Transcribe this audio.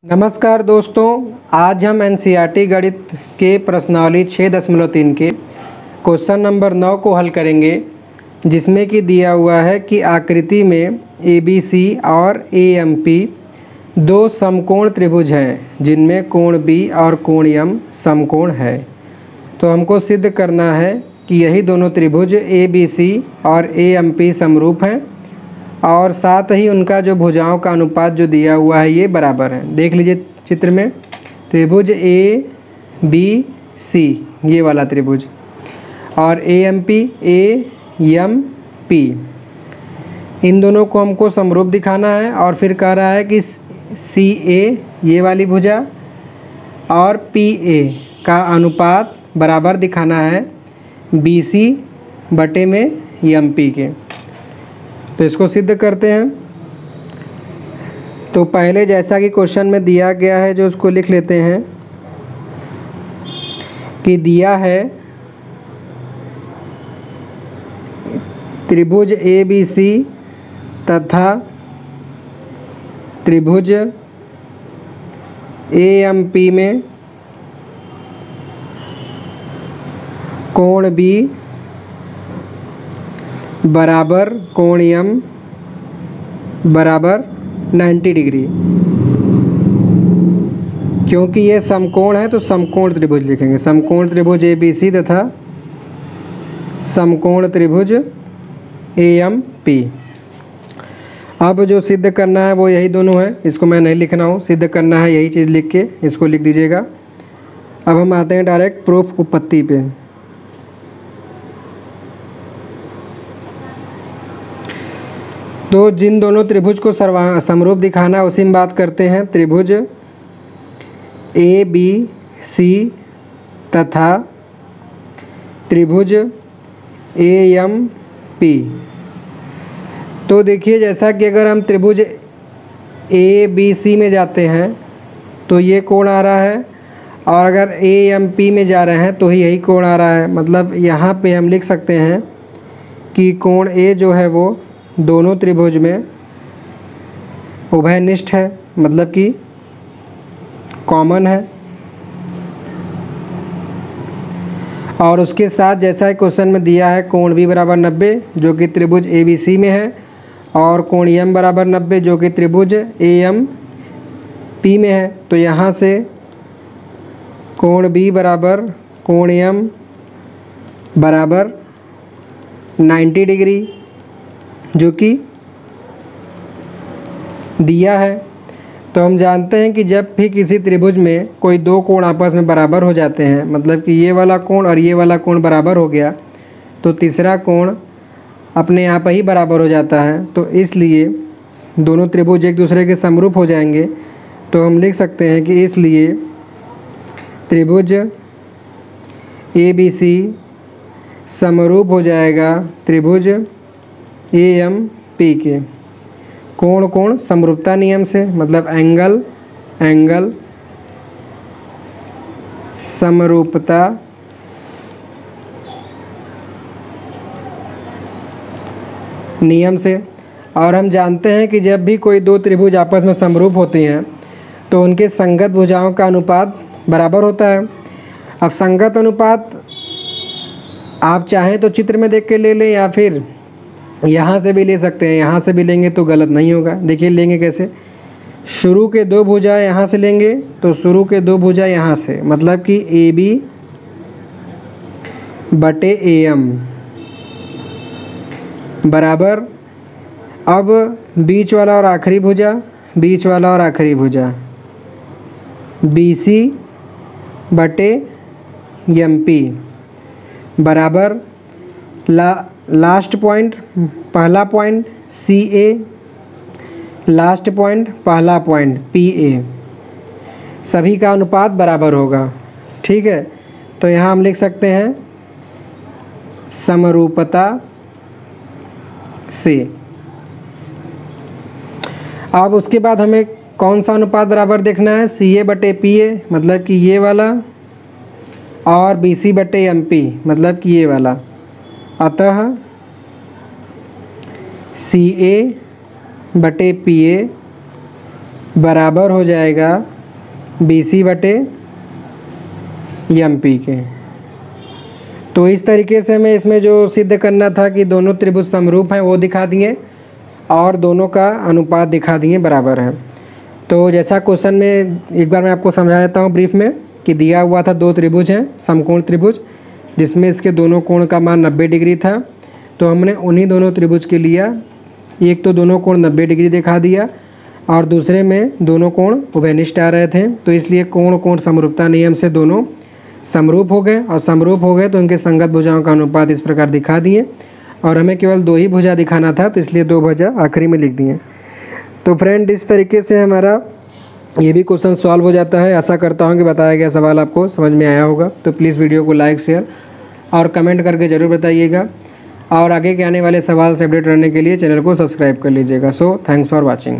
नमस्कार दोस्तों, आज हम एनसीईआरटी गणित के प्रश्नावली 6.3 के क्वेश्चन नंबर 9 को हल करेंगे, जिसमें कि दिया हुआ है कि आकृति में ABC और AMP दो समकोण त्रिभुज हैं जिनमें कोण B और कोण M समकोण है। तो हमको सिद्ध करना है कि यही दोनों त्रिभुज ABC और AMP समरूप हैं और साथ ही उनका जो भुजाओं का अनुपात जो दिया हुआ है ये बराबर है। देख लीजिए चित्र में त्रिभुज ABC ये वाला त्रिभुज और AMP इन दोनों को हमको समरूप दिखाना है। और फिर कह रहा है कि CA ये वाली भुजा और PA का अनुपात बराबर दिखाना है BC बटे में MP के। तो इसको सिद्ध करते हैं। तो पहले जैसा कि क्वेश्चन में दिया गया है जो उसको लिख लेते हैं कि दिया है त्रिभुज ABC तथा त्रिभुज AMP में कोण B बराबर कोण M बराबर 90 डिग्री। क्योंकि ये समकोण है तो समकोण त्रिभुज लिखेंगे, समकोण त्रिभुज ABC तथा समकोण त्रिभुज AMP। अब जो सिद्ध करना है वो यही दोनों है, इसको मैं नहीं लिख रहा हूँ, सिद्ध करना है यही चीज़ लिख के इसको लिख दीजिएगा। अब हम आते हैं डायरेक्ट प्रूफ उत्पत्ति पे। तो जिन दोनों त्रिभुज को समरूप दिखाना है उसी में बात करते हैं। त्रिभुज ABC तथा त्रिभुज AMP। तो देखिए जैसा कि अगर हम त्रिभुज ABC में जाते हैं तो ये कोण आ रहा है और अगर AMP में जा रहे हैं तो यही कोण आ रहा है। मतलब यहाँ पे हम लिख सकते हैं कि कोण A जो है वो दोनों त्रिभुज में उभयनिष्ठ है, मतलब कि कॉमन है। और उसके साथ जैसा क्वेश्चन में दिया है कोण B बराबर 90 जो कि त्रिभुज ABC में है और कोण M बराबर 90 जो कि त्रिभुज AMP में है। तो यहाँ से कोण B बराबर कोण M बराबर 90 डिग्री जो कि दिया है। तो हम जानते हैं कि जब भी किसी त्रिभुज में कोई दो कोण आपस में बराबर हो जाते हैं, मतलब कि ये वाला कोण और ये वाला कोण बराबर हो गया तो तीसरा कोण अपने आप ही बराबर हो जाता है। तो इसलिए दोनों त्रिभुज एक दूसरे के समरूप हो जाएंगे। तो हम लिख सकते हैं कि इसलिए त्रिभुज ABC समरूप हो जाएगा त्रिभुज AMP के। कोण कोण समरूपता नियम से, मतलब एंगल समरूपता नियम से। और हम जानते हैं कि जब भी कोई दो त्रिभुज आपस में समरूप होते हैं तो उनके संगत भुजाओं का अनुपात बराबर होता है। अब संगत अनुपात आप चाहें तो चित्र में देख के ले लें या फिर यहाँ से भी ले सकते हैं। यहाँ से भी लेंगे तो गलत नहीं होगा। देखिए लेंगे कैसे, शुरू के दो भुजा यहाँ से लेंगे तो शुरू के दो भुजा यहाँ से, मतलब कि AB बटे AM बराबर, अब बीच वाला और आखिरी भुजा, बीच वाला और आखिरी भुजा BC बटे MP बराबर लास्ट पॉइंट पहला पॉइंट CA, लास्ट पॉइंट पहला पॉइंट PA, सभी का अनुपात बराबर होगा। ठीक है, तो यहाँ हम लिख सकते हैं समरूपता से। अब उसके बाद हमें कौन सा अनुपात बराबर देखना है, CA बटे PA मतलब कि ये वाला और BC बटे MP मतलब कि ये वाला। अतः CA बटे PA बराबर हो जाएगा BC बटे MP के। तो इस तरीके से हमें इसमें जो सिद्ध करना था कि दोनों त्रिभुज समरूप हैं वो दिखा दिए और दोनों का अनुपात दिखा दिए बराबर है। तो जैसा क्वेश्चन में एक बार मैं आपको समझा देता हूँ ब्रीफ में कि दिया हुआ था दो त्रिभुज हैं समकोण त्रिभुज जिसमें इसके दोनों कोण का मान 90 डिग्री था। तो हमने उन्हीं दोनों त्रिभुज के लिया, एक तो दोनों कोण 90 डिग्री दिखा दिया और दूसरे में दोनों कोण उभयनिष्ठ आ रहे थे। तो इसलिए कोण कोण समरूपता नियम से दोनों समरूप हो गए और समरूप हो गए तो उनके संगत भुजाओं का अनुपात इस प्रकार दिखा दिए और हमें केवल 2 ही भुजा दिखाना था तो इसलिए 2 भुजा आखिरी में लिख दिए। तो फ्रेंड इस तरीके से हमारा ये भी क्वेश्चन सॉल्व हो जाता है। आशा करता हूँ कि बताया गया सवाल आपको समझ में आया होगा। तो प्लीज़ वीडियो को लाइक शेयर और कमेंट करके ज़रूर बताइएगा और आगे के आने वाले सवाल से अपडेट रहने के लिए चैनल को सब्सक्राइब कर लीजिएगा। So thanks for watching.